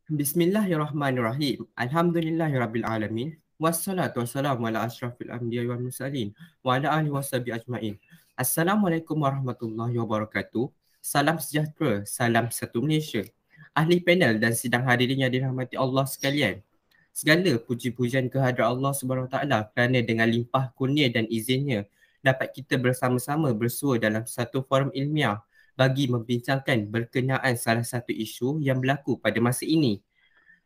Bismillahirrahmanirrahim. Alhamdulillahirabbil alamin. Wassalatu wassalamu ala asyrafil anbiya'i wal mursalin wa ala alihi washabihi ajmain. Assalamualaikum warahmatullahi wabarakatuh. Salam sejahtera, salam satu Malaysia. Ahli panel dan sidang hadirin yang dirahmati Allah sekalian. Segala puji-pujian kehadrat Allah Subhanahu Wa Taala kerana dengan limpah kurnia dan izinnya dapat kita bersama-sama bersua dalam satu forum ilmiah bagi membincangkan berkenaan salah satu isu yang berlaku pada masa ini.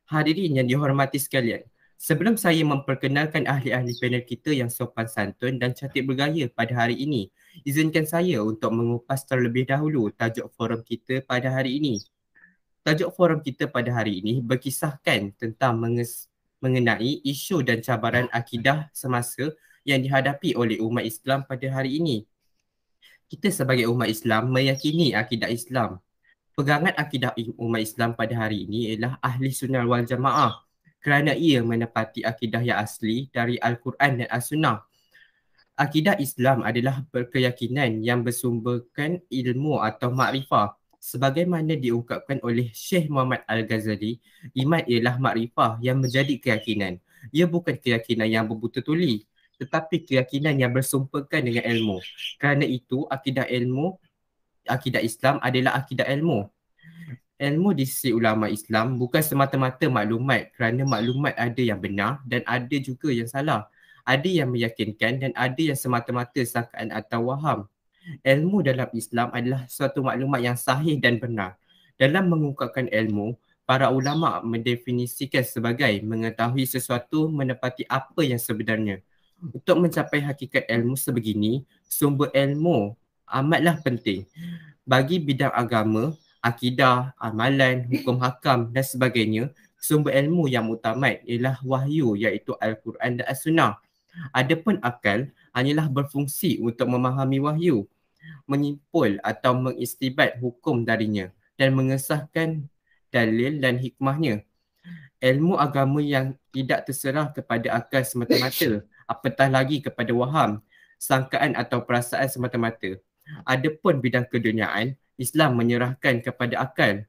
Hadirin yang dihormati sekalian, sebelum saya memperkenalkan ahli-ahli panel kita yang sopan santun dan cantik bergaya pada hari ini, izinkan saya untuk mengupas terlebih dahulu tajuk forum kita pada hari ini. Tajuk forum kita pada hari ini berkisahkan tentang mengenai isu dan cabaran akidah semasa yang dihadapi oleh umat Islam pada hari ini. Kita sebagai umat Islam meyakini akidah Islam. Pegangan akidah umat Islam pada hari ini ialah ahli sunnah wal jamaah kerana ia menepati akidah yang asli dari Al-Quran dan As-Sunnah. Akidah Islam adalah berkeyakinan yang bersumberkan ilmu atau makrifah. Sebagaimana diungkapkan oleh Syekh Muhammad Al-Ghazali, iman ialah makrifah yang menjadi keyakinan. Ia bukan keyakinan yang berbuta tuli, tetapi keyakinan yang bersumberkan dengan ilmu. Kerana itu, akidah Islam adalah akidah ilmu. Ilmu di sisi ulama Islam bukan semata-mata maklumat kerana maklumat ada yang benar dan ada juga yang salah. Ada yang meyakinkan dan ada yang semata-mata sangkaan atau waham. Ilmu dalam Islam adalah suatu maklumat yang sahih dan benar. Dalam mengungkapkan ilmu, para ulama mendefinisikan sebagai mengetahui sesuatu menepati apa yang sebenarnya. Untuk mencapai hakikat ilmu sebegini, sumber ilmu amatlah penting. Bagi bidang agama, akidah, amalan, hukum hakam dan sebagainya, sumber ilmu yang mutamat ialah wahyu iaitu Al-Quran dan As-Sunnah. Adapun akal hanyalah berfungsi untuk memahami wahyu, menyimpul atau mengistibat hukum darinya dan mengesahkan dalil dan hikmahnya. Ilmu agama yang tidak terserah kepada akal semata-mata, apatah lagi kepada waham, sangkaan atau perasaan semata-mata. Adapun bidang keduniaan, Islam menyerahkan kepada akal.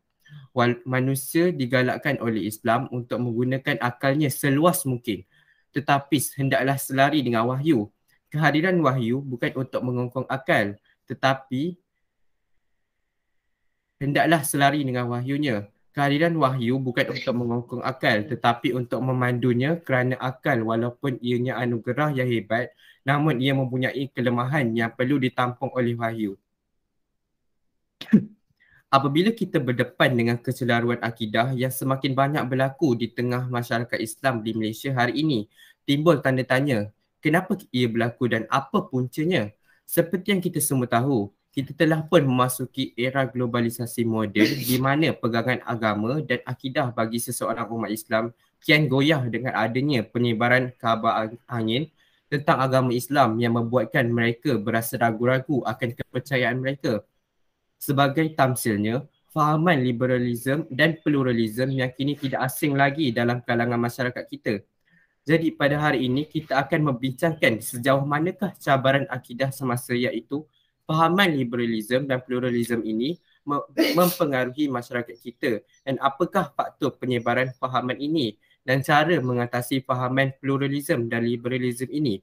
Manusia digalakkan oleh Islam untuk menggunakan akalnya seluas mungkin. Tetapi hendaklah selari dengan wahyu. Kehadiran wahyu bukan untuk mengongkong akal, tetapi hendaklah selari dengan wahyunya. Kehadiran wahyu bukan untuk mengongkong akal tetapi untuk memandunya kerana akal walaupun ianya anugerah yang hebat namun ia mempunyai kelemahan yang perlu ditampung oleh wahyu. Apabila kita berdepan dengan kecelaruan akidah yang semakin banyak berlaku di tengah masyarakat Islam di Malaysia hari ini, timbul tanda tanya, kenapa ia berlaku dan apa puncanya? Seperti yang kita semua tahu, kita telah pun memasuki era globalisasi moden di mana pegangan agama dan akidah bagi seseorang umat Islam kian goyah dengan adanya penyebaran khabar angin tentang agama Islam yang membuatkan mereka berasa ragu-ragu akan kepercayaan mereka. Sebagai tamsilnya, fahaman liberalisme dan pluralisme yang kini tidak asing lagi dalam kalangan masyarakat kita. Jadi pada hari ini kita akan membincangkan sejauh manakah cabaran akidah semasa iaitu fahaman liberalisme dan pluralisme ini mempengaruhi masyarakat kita dan apakah faktor penyebaran fahaman ini dan cara mengatasi fahaman pluralisme dan liberalisme ini.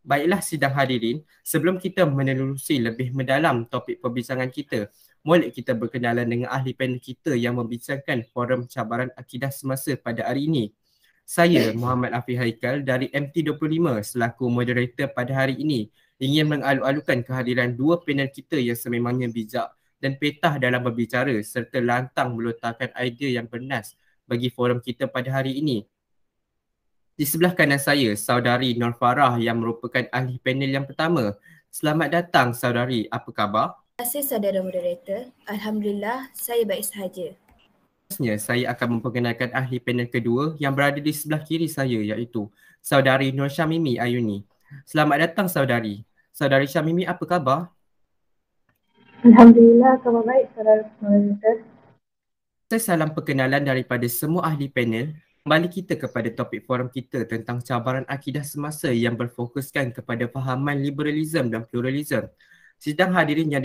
Baiklah sidang hadirin, sebelum kita menelusuri lebih mendalam topik perbincangan kita, boleh kita berkenalan dengan ahli panel kita yang membincangkan forum cabaran akidah semasa pada hari ini. Saya Muhammad Afiq Haikal dari MT25 selaku moderator pada hari ini ingin mengalu-alukan kehadiran dua panel kita yang sememangnya bijak dan petah dalam berbicara serta lantang melontarkan idea yang bernas bagi forum kita pada hari ini. Di sebelah kanan saya, saudari Nur Farah yang merupakan ahli panel yang pertama. Selamat datang saudari, apa khabar? Terima kasih saudara moderator. Alhamdulillah, saya baik sahaja. Seterusnya, saya akan memperkenalkan ahli panel kedua yang berada di sebelah kiri saya iaitu saudari Nur Syamimi Ayuni. Selamat datang saudari. Saudari Syamimi, apa khabar? Alhamdulillah, khabar baik saudara moderator. Salam perkenalan daripada semua ahli panel. Kembali kita kepada topik forum kita tentang cabaran akidah semasa yang berfokuskan kepada fahaman liberalisme dan pluralisme. Sidang hadirin yang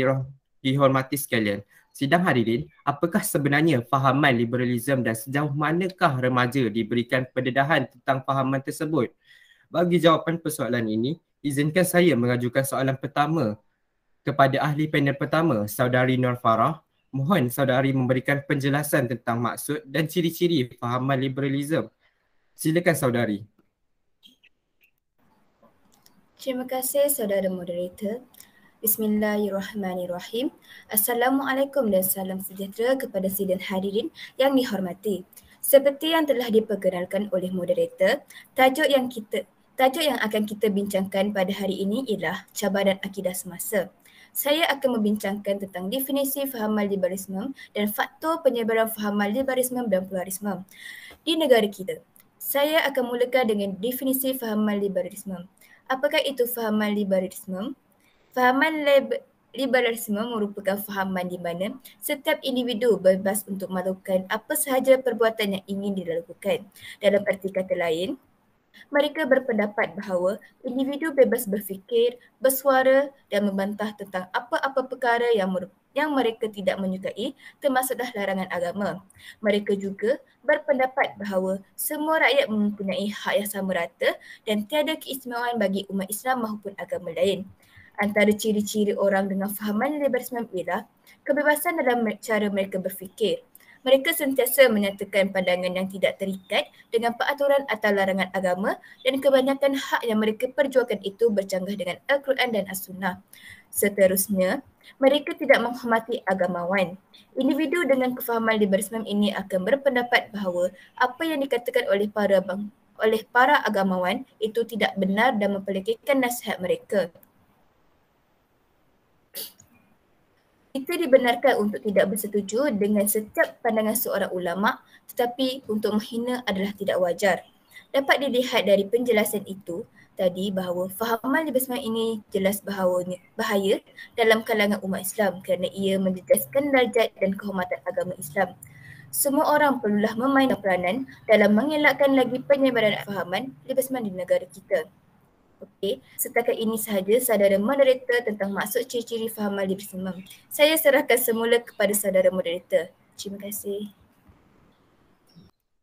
dihormati sekalian, Sidang hadirin, apakah sebenarnya fahaman liberalisme dan sejauh manakah remaja diberikan pendedahan tentang fahaman tersebut? Bagi jawapan persoalan ini, izinkan saya mengajukan soalan pertama kepada ahli panel pertama, Saudari Nur Farah. Mohon saudari memberikan penjelasan tentang maksud dan ciri-ciri fahaman liberalisme. Silakan saudari. Terima kasih saudara moderator. Bismillahirrahmanirrahim. Assalamualaikum dan salam sejahtera kepada sidang hadirin yang dihormati. Seperti yang telah diperkenalkan oleh moderator, tajuk yang akan kita bincangkan pada hari ini ialah cabaran akidah semasa. Saya akan membincangkan tentang definisi fahaman liberalisme dan faktor penyebaran fahaman liberalisme dan pluralisme di negara kita. Saya akan mulakan dengan definisi fahaman liberalisme. Apakah itu fahaman liberalisme? Fahaman liberalisme merupakan fahaman di mana setiap individu bebas untuk melakukan apa sahaja perbuatan yang ingin dilakukan. Dalam arti kata lain, mereka berpendapat bahawa individu bebas berfikir, bersuara dan membantah tentang apa-apa perkara yang mereka tidak menyukai, termasuklah larangan agama. Mereka juga berpendapat bahawa semua rakyat mempunyai hak yang sama rata dan tiada keistimewaan bagi umat Islam maupun agama lain. Antara ciri-ciri orang dengan fahaman liberalisme ialah kebebasan dalam cara mereka berfikir. Mereka sentiasa menyatakan pandangan yang tidak terikat dengan peraturan atau larangan agama dan kebanyakan hak yang mereka perjuangkan itu bercanggah dengan Al-Quran dan As-Sunnah. Seterusnya, mereka tidak menghormati agamawan. Individu dengan kefahaman liberalisme ini akan berpendapat bahawa apa yang dikatakan oleh para agamawan itu tidak benar dan memperlekehkan nasihat mereka. Kita dibenarkan untuk tidak bersetuju dengan setiap pandangan seorang ulama, tetapi untuk menghina adalah tidak wajar. Dapat dilihat dari penjelasan itu tadi bahawa fahaman liberalisme ini jelas bahaya dalam kalangan umat Islam kerana ia menjejaskan darjat dan kehormatan agama Islam. Semua orang perlulah memainkan peranan dalam mengelakkan lagi penyebaran fahaman liberalisme di negara kita. Okey, setakat ini sahaja saudara moderator tentang maksud ciri-ciri fahaman liberalisme. Saya serahkan semula kepada saudara moderator. Terima kasih.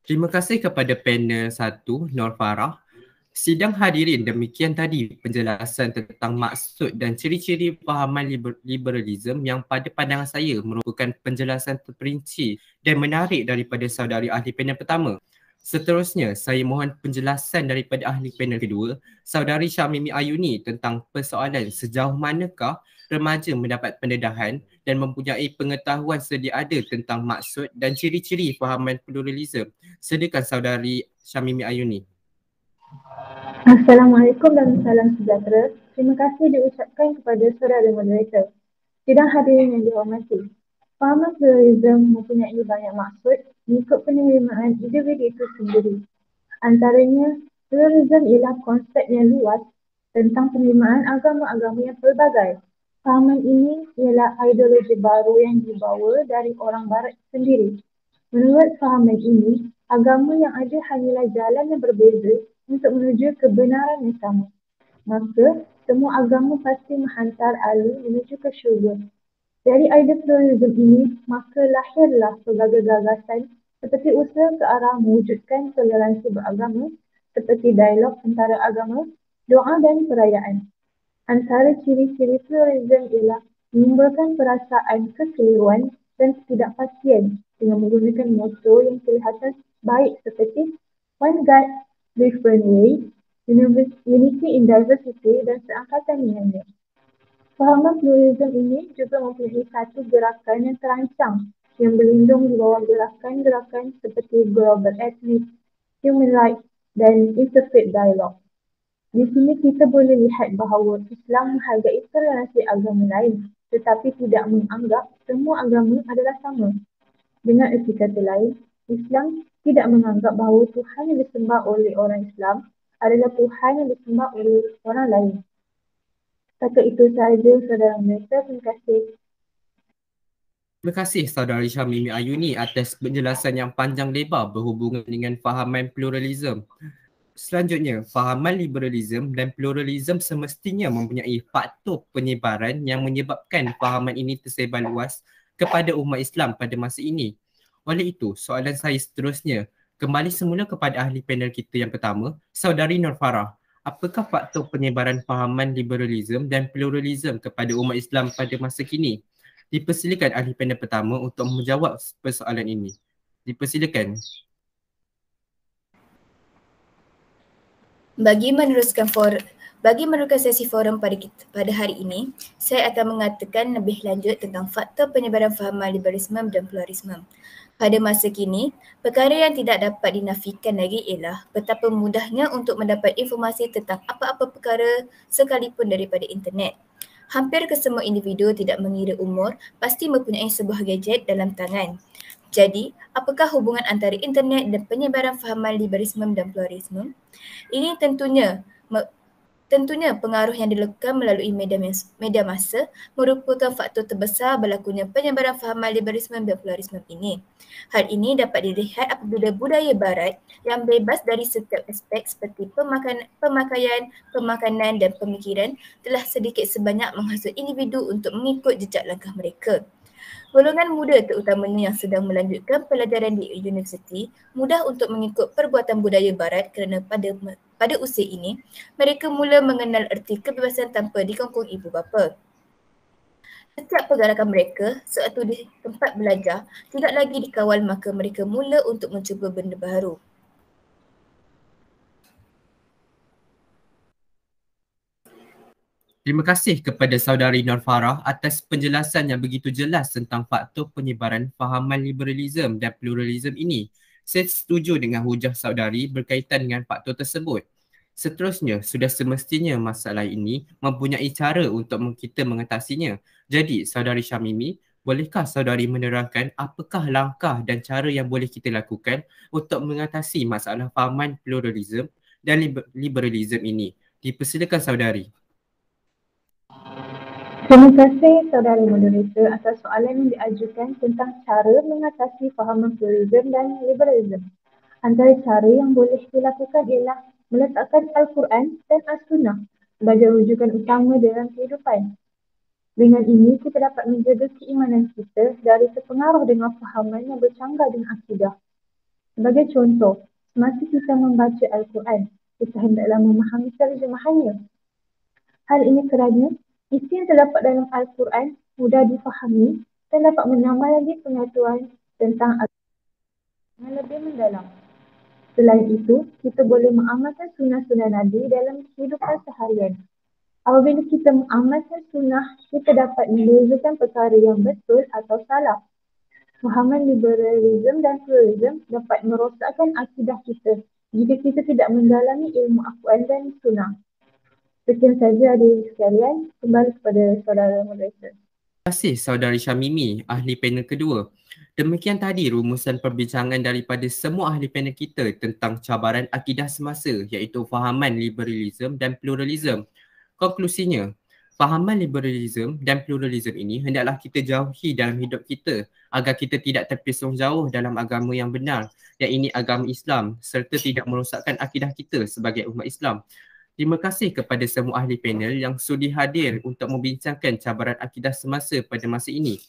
Terima kasih kepada panel 1, Nur Farah. Sidang hadirin, demikian tadi penjelasan tentang maksud dan ciri-ciri fahaman liberalisme yang pada pandangan saya merupakan penjelasan terperinci dan menarik daripada saudari ahli panel pertama. Seterusnya, saya mohon penjelasan daripada ahli panel kedua, saudari Syamimi Ayuni tentang persoalan sejauh manakah remaja mendapat pendedahan dan mempunyai pengetahuan sedia ada tentang maksud dan ciri-ciri fahaman pluralisme. Silakan saudari Syamimi Ayuni. Assalamualaikum dan salam sejahtera. Terima kasih diucapkan kepada saudara moderator. Sidang hadirin yang dihormati. Fahaman pluralisme mempunyai banyak maksud mengikut penerimaan individu itu sendiri. Antaranya, pluralisme ialah konsep yang luas tentang penerimaan agama-agama yang pelbagai. Fahaman ini ialah ideologi baru yang dibawa dari orang barat sendiri. Menurut fahaman ini, agama yang ada hanyalah jalan yang berbeza untuk menuju kebenaran yang sama. Maka, semua agama pasti menghantar ahli menuju ke syurga. Dari idea pluralisme ini, maka lahirlah pelbagai gagasan seperti usaha ke arah mewujudkan toleransi beragama, seperti dialog antara agama, doa dan perayaan. Antara ciri-ciri pluralisme ialah menimbulkan perasaan kekeliruan dan ketidakpastian dengan menggunakan moto yang kelihatan baik seperti One God, Different Way, Unity in Diversity dan seangkatan dengannya. Fahaman pluralisme ini juga mempunyai satu gerakan yang terancang yang berlindung di bawah gerakan-gerakan seperti Global Ethnic, Human Rights dan Interfaith Dialogue. Di sini kita boleh lihat bahawa Islam menghargai toleransi agama lain tetapi tidak menganggap semua agama adalah sama. Dengan erti kata lain, Islam tidak menganggap bahawa Tuhan yang disembah oleh orang Islam adalah Tuhan yang disembah oleh orang lain. Setakat itu sahaja saudara moderator. Terima kasih. Terima kasih saudari Syamimi Ayuni atas penjelasan yang panjang lebar berhubungan dengan fahaman pluralisme. Selanjutnya, fahaman liberalisme dan pluralisme semestinya mempunyai faktor penyebaran yang menyebabkan fahaman ini tersebar luas kepada umat Islam pada masa ini. Oleh itu, soalan saya seterusnya kembali semula kepada ahli panel kita yang pertama, Saudari Nur Farah. Apakah faktor penyebaran fahaman liberalisme dan pluralisme kepada umat Islam pada masa kini? Dipersilakan ahli panel pertama untuk menjawab persoalan ini. Dipersilakan. Bagi meneruskan sesi forum pada hari ini, saya akan mengatakan lebih lanjut tentang faktor penyebaran fahaman liberalisme dan pluralisme. Pada masa kini, perkara yang tidak dapat dinafikan lagi ialah betapa mudahnya untuk mendapat informasi tentang apa-apa perkara sekalipun daripada internet. Hampir kesemua individu tidak mengira umur pasti mempunyai sebuah gadget dalam tangan. Jadi, apakah hubungan antara internet dan penyebaran fahaman liberalisme dan pluralisme? Ini Tentunya pengaruh yang dilekam melalui media massa merupakan faktor terbesar berlakunya penyebaran fahaman liberalisme dan pluralisme ini. Hal ini dapat dilihat apabila budaya barat yang bebas dari setiap aspek seperti pemakaian, pemakanan dan pemikiran telah sedikit sebanyak menghasut individu untuk mengikut jejak langkah mereka. Golongan muda terutamanya yang sedang melanjutkan pelajaran di universiti mudah untuk mengikut perbuatan budaya barat kerana pada usia ini, mereka mula mengenal erti kebebasan tanpa dikongkong ibu bapa. Setiap pergerakan mereka, sewaktu di tempat belajar, tidak lagi dikawal maka mereka mula untuk mencuba benda baru. Terima kasih kepada Saudari Nur Farah atas penjelasan yang begitu jelas tentang faktor penyebaran fahaman liberalisme dan pluralisme ini. Saya setuju dengan hujah saudari berkaitan dengan faktor tersebut. Seterusnya, sudah semestinya masalah ini mempunyai cara untuk kita mengatasinya. Jadi, Saudari Syamimi, bolehkah saudari menerangkan apakah langkah dan cara yang boleh kita lakukan untuk mengatasi masalah fahaman pluralisme dan liberalisme ini? Dipersilakan saudari. Terima kasih saudara moderator atas soalan yang diajukan tentang cara mengatasi fahaman pluralisme dan liberalisme. Antara cara yang boleh dilakukan ialah meletakkan Al-Quran dan As-Sunnah sebagai rujukan utama dalam kehidupan. Dengan ini, kita dapat menjaga keimanan kita dari terpengaruh dengan fahaman yang bercanggah dengan akidah. Sebagai contoh, semasa kita membaca Al-Quran, kita hendaklah memahami terjemahannya. Hal ini kerana isi yang terdapat dalam Al-Quran mudah difahami dan dapat menambah lagi pengetahuan tentang Al-Quran yang lebih mendalam. Selain itu, kita boleh mengamalkan sunnah-sunnah Nabi dalam kehidupan seharian. Apabila kita mengamalkan sunnah, kita dapat membezakan perkara yang betul atau salah. Fahaman liberalisme dan pluralisme dapat merosakkan akidah kita jika kita tidak mendalami ilmu Al-Quran dan sunnah. Sekian saja adik sekalian, kembali kepada saudara moderator. Terima kasih Saudari Syamimi, ahli panel kedua. Demikian tadi rumusan perbincangan daripada semua ahli panel kita tentang cabaran akidah semasa iaitu fahaman liberalisme dan pluralisme. Konklusinya, fahaman liberalisme dan pluralisme ini hendaklah kita jauhi dalam hidup kita agar kita tidak terpesong jauh dalam agama yang benar, iaitu agama Islam, serta tidak merosakkan akidah kita sebagai umat Islam. Terima kasih kepada semua ahli panel yang sudi hadir untuk membincangkan cabaran akidah semasa pada masa ini.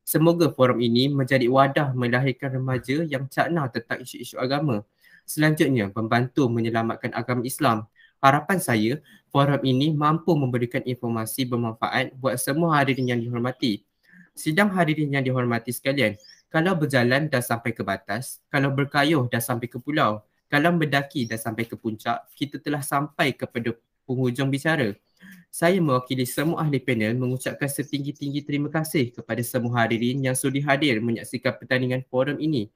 Semoga forum ini menjadi wadah melahirkan remaja yang cakna tentang isu-isu agama. Selanjutnya, membantu menyelamatkan agama Islam. Harapan saya, forum ini mampu memberikan informasi bermanfaat buat semua hadirin yang dihormati. Sidang hadirin yang dihormati sekalian, kalau berjalan dah sampai ke batas, kalau berkayuh dah sampai ke pulau, kalau mendaki dah sampai ke puncak, kita telah sampai kepada penghujung bicara. Saya mewakili semua ahli panel mengucapkan setinggi-tinggi terima kasih kepada semua hadirin yang sudi hadir menyaksikan pertandingan forum ini.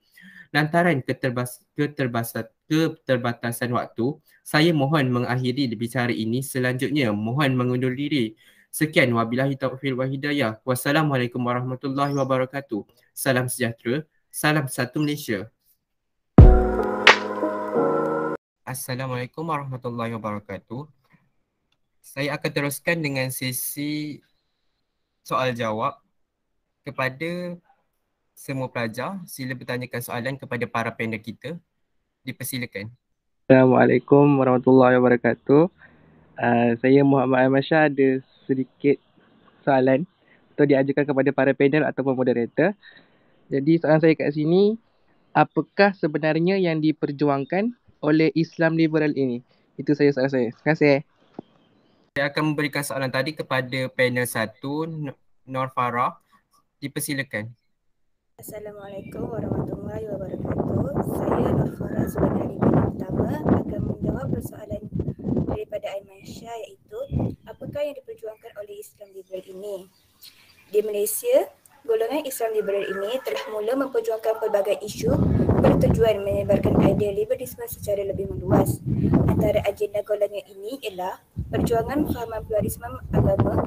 Lantaran keterbatasan waktu, saya mohon mengakhiri bicara ini. Selanjutnya, mohon mengundur diri. Sekian, wabillahi taufiq wal hidayah. Wassalamualaikum warahmatullahi wabarakatuh. Salam sejahtera, salam satu Malaysia. Assalamualaikum warahmatullahi wabarakatuh. Saya akan teruskan dengan sesi soal jawab kepada semua pelajar. Sila bertanyakan soalan kepada para panel kita. Dipersilakan. Assalamualaikum warahmatullahi wabarakatuh. Saya Muhammad Ahmad Shah ada sedikit soalan atau diajukan kepada para panel ataupun moderator. Jadi soalan saya kat sini, apakah sebenarnya yang diperjuangkan oleh Islam liberal ini? Itu saja soalan saya. Terima kasih. Saya akan memberikan soalan tadi kepada panel 1, Nur Farah. Dipersilakan. Assalamualaikum warahmatullahi wabarakatuh. Saya Nur Farah sebagai ahli panel pertama akan menjawab persoalan daripada Aimansyah, iaitu apakah yang diperjuangkan oleh Islam liberal ini. Di Malaysia, golongan Islam liberal ini telah mula memperjuangkan pelbagai isu bertujuan menyebarkan idea liberalisme secara lebih meluas. Antara agenda golongan ini ialah perjuangan fahaman pluralisme agama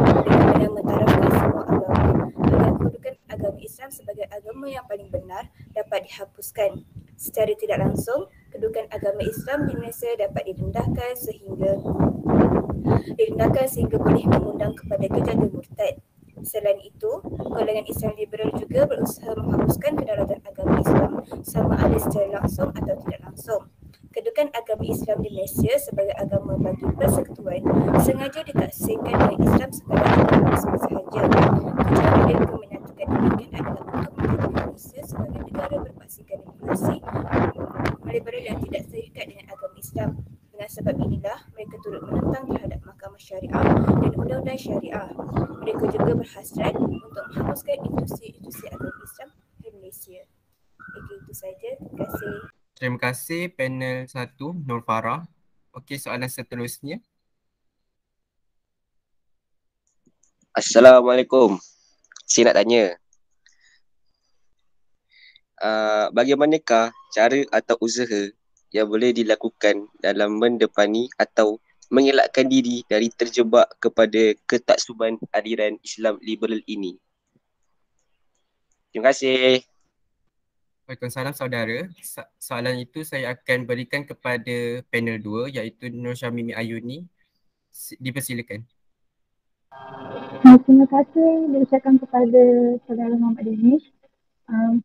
dengan mentarafkan semua agama agar kedudukan agama Islam sebagai agama yang paling benar dapat dihapuskan. Secara tidak langsung, kedudukan agama Islam di Malaysia dapat direndahkan sehingga boleh mengundang kepada kejagaan murtad. Selain itu, golongan Islam liberal juga berusaha menghapuskan kedaulatan agama Islam sama ada secara langsung atau tidak langsung. Kedudukan agama Islam di Malaysia sebagai agama bagi persekutuan sengaja ditaksirkan dengan Islam sekadar agama sahaja. Tujuan mereka menyatukan demikian adalah untuk menjadikan Malaysia sebagai negara berpaksikan demokrasi liberal yang tidak terikat dengan agama Islam. Dengan sebab inilah mereka turut menentang terhadap mahkamah syariah dan undang-undang syariah. Mereka juga berhasrat untuk menghapuskan institusi agama Islam di Malaysia. Itu saja. Terima kasih. Terima kasih panel 1, Nur Farah. Okey, soalan seterusnya. Assalamualaikum. Saya nak tanya, bagaimanakah cara atau usaha yang boleh dilakukan dalam mendepani atau mengelakkan diri dari terjebak kepada ketaksuban aliran Islam liberal ini? Terima kasih. Waalaikumsalam saudara. Soalan itu saya akan berikan kepada panel 2 iaitu Nur Syamimi Ayuni. Dipersilakan. Terima kasih diucapkan kepada Saudara Muhammad Danish.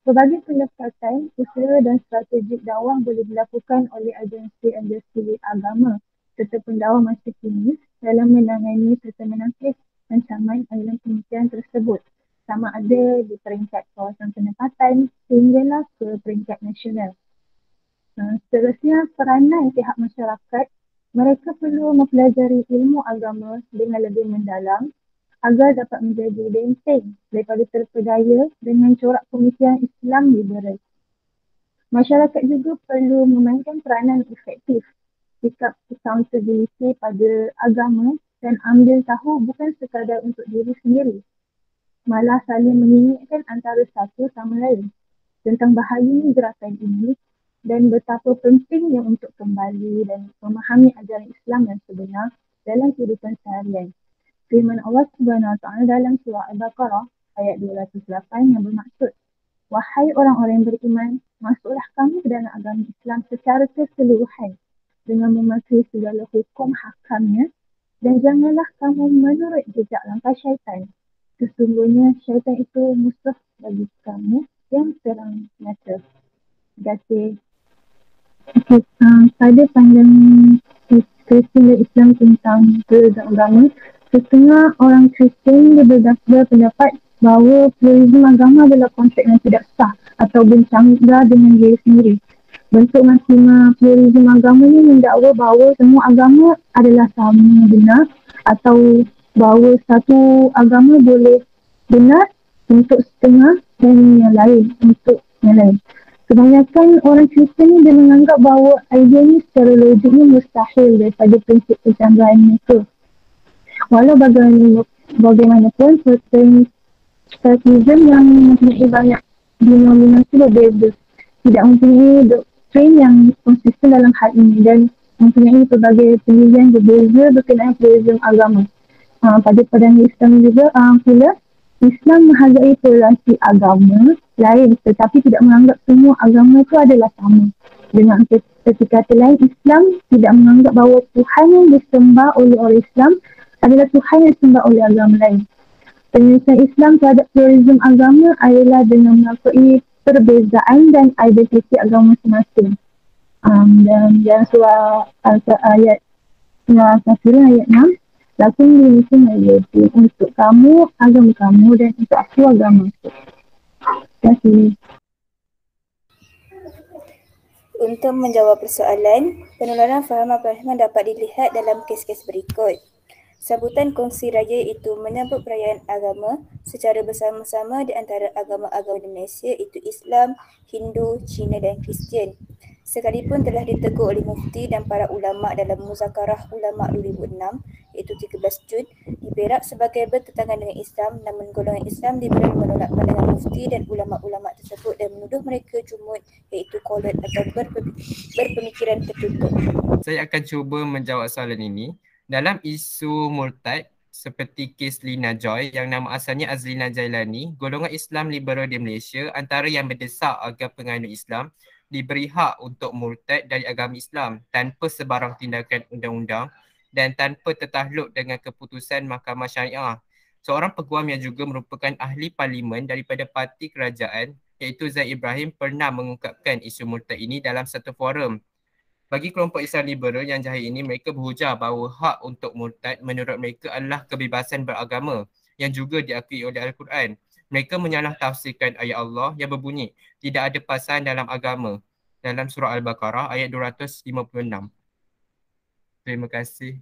Pelbagai pendekatan, usaha dan strategik dakwah boleh dilakukan oleh agensi-agensi agama serta pendakwah masa kini dalam menangani serta menangkis ancaman aliran pemikiran tersebut, sama ada di peringkat kawasan penempatan sehinggalah ke peringkat nasional. Seterusnya, peranan pihak masyarakat, mereka perlu mempelajari ilmu agama dengan lebih mendalam agar dapat menjadi benteng daripada terpedaya dengan corak pemikiran Islam liberal. Masyarakat juga perlu memainkan peranan efektif, sikap accountability pada agama dan ambil tahu bukan sekadar untuk diri sendiri, malah saling mengingatkan antara satu sama lain tentang bahayanya gerakan ini dan betapa pentingnya untuk kembali dan memahami ajaran Islam yang sebenar dalam kehidupan seharian. Firman Allah Subhanahu Wa Taala dalam surah Al-Baqarah ayat 208 yang bermaksud, wahai orang-orang yang beriman, masuklah kamu ke dalam agama Islam secara keseluruhan dengan mematuhi segala hukum hakamnya dan janganlah kamu menurut jejak langkah syaitan. Sesungguhnya syaitan itu musuh bagi kamu yang terang nyata. Terima kasih. Pada pandangan Kristian dan Islam tentang pluralisme agama, setengah orang Kristian dia berpendapat bahawa pluralisme agama adalah konsep yang tidak sah atau bercanggah dengan diri sendiri. Bentuk maksima pluralisme agama ni mendakwa bahawa semua agama adalah sama benar atau bahawa satu agama boleh benar untuk setengah dan yang lain untuk yang lain. Kebanyakan orang Kristian ni dia menganggap bahawa idea ni secara logiknya mustahil daripada prinsip percanggahan mereka. Walau bagaimanapun, Protestantism yang mempunyai banyak denominasi berbeza tidak mempunyai doktrin yang konsisten dalam hal ini dan mempunyai pelbagai penilaian berbeza berkenaan pluralisme agama. Pada pandangan Islam juga pula, Islam menghargai toleransi agama lain tetapi tidak menganggap semua agama itu adalah sama. Dengan kata lain, Islam tidak menganggap bahawa Tuhan yang disembah oleh orang Islam adalah Tuhan yang disembah oleh agama lain. Penyelesaian Islam terhadap pluralisme agama adalah dengan mengakui perbezaan dan identiti agama masing-masing. Dan surah Al-Kafirun ayat 6, Lakukan diri sendiri untuk kamu, agama kamu dan untuk aku agama aku. Terima kasih. Untuk menjawab persoalan, penularan faham Rahman dapat dilihat dalam kes-kes berikut. Sambutan kongsi raya itu menyambut perayaan agama secara bersama-sama di antara agama-agama di Malaysia iaitu Islam, Hindu, Cina dan Kristian. Sekalipun telah ditegur oleh mufti dan para ulama dalam Muzakarah Ulama 2006 iaitu 13 Jun di Perak sebagai bertentangan dengan Islam, namun golongan Islam liberal menolak pandangan mufti dan ulama-ulama tersebut dan menuduh mereka jumud iaitu kolot atau berpemikiran tertutup. Saya akan cuba menjawab soalan ini. Dalam isu murtad seperti kes Lina Joy yang nama asalnya Azlina Jailani, golongan Islam liberal di Malaysia antara yang mendesak agar penganut Islam diberi hak untuk murtad dari agama Islam tanpa sebarang tindakan undang-undang dan tanpa tertakluk dengan keputusan Mahkamah Syariah. Seorang peguam yang juga merupakan ahli parlimen daripada parti kerajaan iaitu Zaid Ibrahim pernah mengungkapkan isu murtad ini dalam satu forum. Bagi kelompok Islam liberal yang jahil ini, mereka berhujah bahawa hak untuk murtad menurut mereka adalah kebebasan beragama yang juga diakui oleh Al-Quran. Mereka menyalah tafsirkan ayat Allah yang berbunyi, tidak ada pasangan dalam agama dalam surah Al-Baqarah ayat 256. Terima kasih.